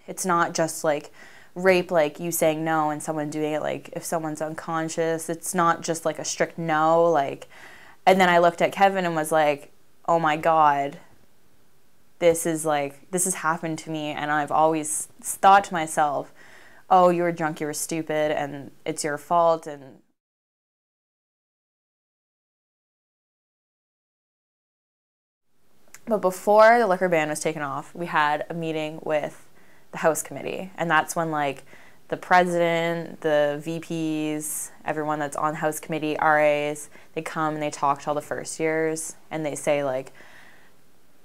It's not just like rape, like you saying no and someone doing it, like if someone's unconscious, it's not just like a strict no, like. And then I looked at Kevin and was like, oh my God, this has happened to me, and I've always thought to myself, oh, you were drunk, you were stupid, and it's your fault. And but before the liquor ban was taken off, we had a meeting with the House Committee, and that's when like the president, the VPs, everyone that's on the House Committee, RAs, they come and they talk to all the first years, and they say like,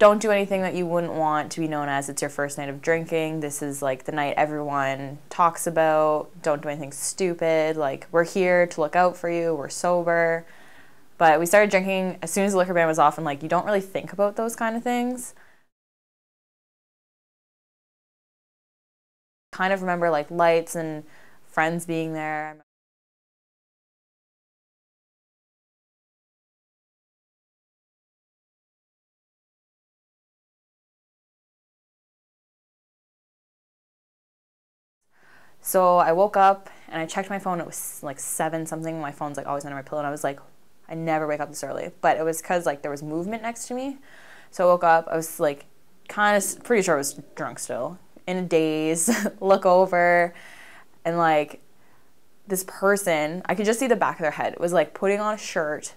don't do anything that you wouldn't want to be known as it's your first night of drinking. This is like the night everyone talks about. Don't do anything stupid. Like, we're here to look out for you. We're sober. But we started drinking as soon as the liquor ban was off, and like, you don't really think about those kind of things. Kind of remember like lights and friends being there. So I woke up and I checked my phone. It was like 7 something. My phone's like always under my pillow, and I was like, I never wake up this early. But it was because like there was movement next to me. So I woke up. I was like kind of pretty sure I was drunk still, in a daze. Look over, and like this person, I could just see the back of their head. It was like putting on a shirt,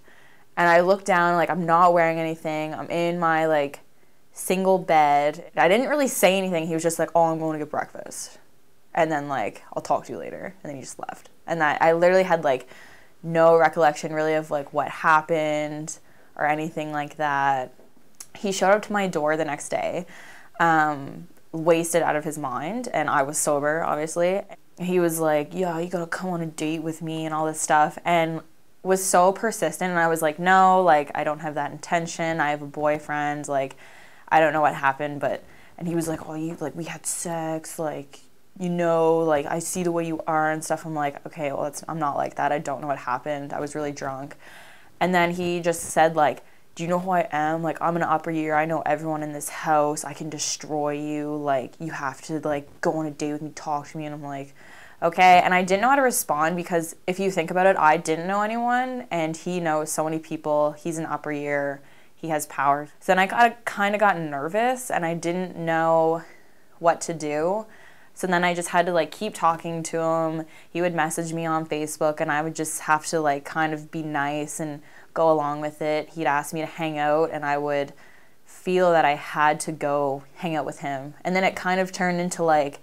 and I looked down, like I'm not wearing anything. I'm in my like single bed. I didn't really say anything. He was just like, oh, I'm going to get breakfast. And then like, I'll talk to you later. And then he just left. And I literally had like no recollection really of like what happened or anything like that. He showed up to my door the next day, wasted out of his mind, and I was sober, obviously. He was like, yeah, you gotta come on a date with me and all this stuff, and was so persistent. And I was like, no, like, I don't have that intention. I have a boyfriend. Like, I don't know what happened, but, and he was like, oh, we had sex, like, you know, like, I see the way you are and stuff. I'm like, okay, well, I'm not like that. I don't know what happened. I was really drunk. And then he just said, like, do you know who I am? Like, I'm an upper year. I know everyone in this house. I can destroy you. Like, you have to, like, go on a date with me, talk to me. And I'm like, okay. And I didn't know how to respond, because if you think about it, I didn't know anyone, and he knows so many people. He's an upper year. He has power. So then I kind of got nervous, and I didn't know what to do. So then I just had to like keep talking to him. He would message me on Facebook, and I would just have to like kind of be nice and go along with it. He'd ask me to hang out, and I would feel that I had to go hang out with him. And then it kind of turned into like,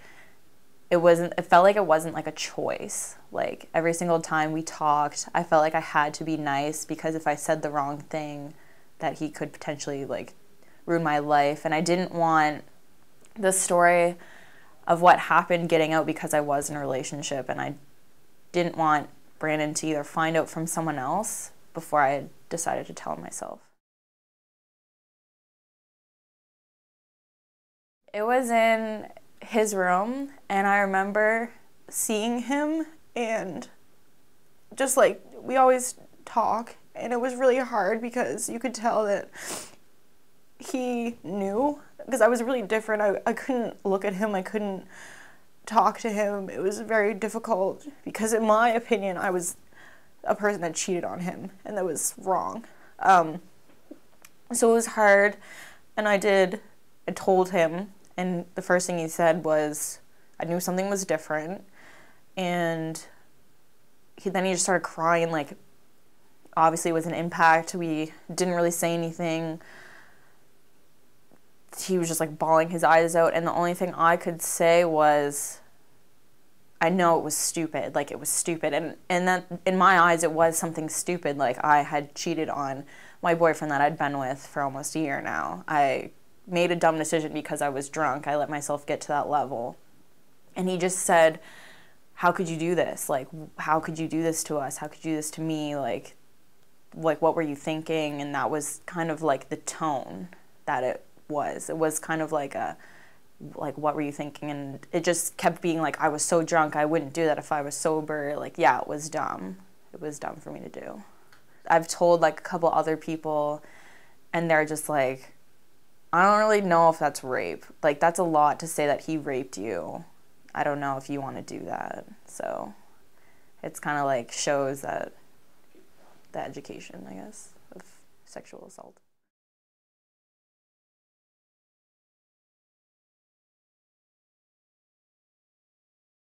it felt like it wasn't like a choice. Like every single time we talked, I felt like I had to be nice, because if I said the wrong thing, that he could potentially like ruin my life. And I didn't want the story of what happened getting out, because I was in a relationship, and I didn't want Brandon to either find out from someone else before I had decided to tell him myself. It was in his room, and I remember seeing him, and just like, we always talk, and it was really hard because you could tell that he knew, because I was really different. I couldn't look at him. I couldn't talk to him. It was very difficult, because in my opinion, I was a person that cheated on him, and that was wrong. So it was hard, and I told him, and the first thing he said was, I knew something was different, and then he just started crying. Like, obviously it was an impact. We didn't really say anything. He was just like bawling his eyes out, and the only thing I could say was, I know it was stupid. Like, it was stupid, and that in my eyes it was something stupid. Like, I had cheated on my boyfriend that I'd been with for almost a year now. I made a dumb decision because I was drunk. I let myself get to that level. And he just said, how could you do this? Like, how could you do this to us? How could you do this to me? Like what were you thinking? And that was kind of like the tone that it was. It was kind of like what were you thinking? And it just kept being like, I was so drunk, I wouldn't do that if I was sober. Like, yeah, it was dumb. It was dumb for me to do. I've told like a couple other people, and they're just like, I don't really know if that's rape. Like, that's a lot to say that he raped you. I don't know if you want to do that. So it's kind of like shows that the education, I guess, of sexual assault.